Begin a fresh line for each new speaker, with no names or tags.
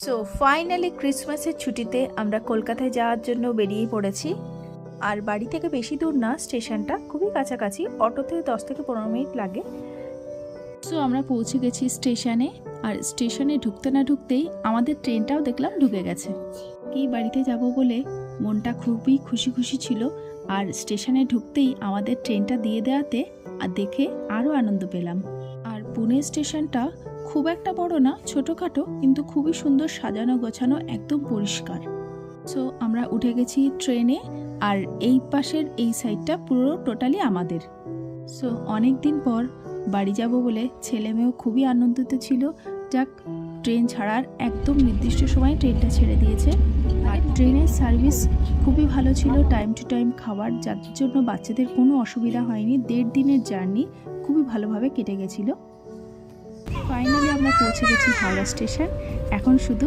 So finally ক্রিসমাসের ছুটিতে আমরা কলকাতায় যাওয়ার জন্য বেরিয়ে পড়েছি। আর বাড়ি থেকে বেশি দূর না, স্টেশনটা খুবই কাছাকাছি, অটোতে 10 থেকে 15 মিনিট লাগে। সো আমরা পৌঁছে গেছি স্টেশনে। আর স্টেশনে ঢুকতে না ঢুকতেই আমাদের ট্রেনটাও দেখলাম ঢুকে গেছে। কি বাড়িতে যাব বলে মনটা খুবই খুশি খুশি ছিল। আর স্টেশনে ঢুকতেই আমাদের ট্রেনটা দিয়ে দেওয়াতে আর দেখে আরও আনন্দ পেলাম। আর পুনে স্টেশনটা খুব একটা বড় না, ছোটোখাটো, কিন্তু খুবই সুন্দর সাজানো গোছানো, একদম পরিষ্কার। সো আমরা উঠে গেছি ট্রেনে। আর এই পাশের এই সাইডটা পুরো টোটালি আমাদের। সো অনেক দিন পর বাড়ি যাব বলে ছেলে মেয়েও খুবই আনন্দিত ছিল। যাক, ট্রেন ছাড়ার একদম নির্দিষ্ট সময়ে ট্রেনটা ছেড়ে দিয়েছে। আর ট্রেনের সার্ভিস খুবই ভালো ছিল, টাইম টু টাইম খাবার, যার জন্য বাচ্চাদের কোনো অসুবিধা হয়নি। 1.5 দিনের জার্নি খুবই ভালোভাবে কেটে গেছিলো। ফাইনালি আমরা পৌঁছে গেছি হাওড়া স্টেশন। এখন শুধু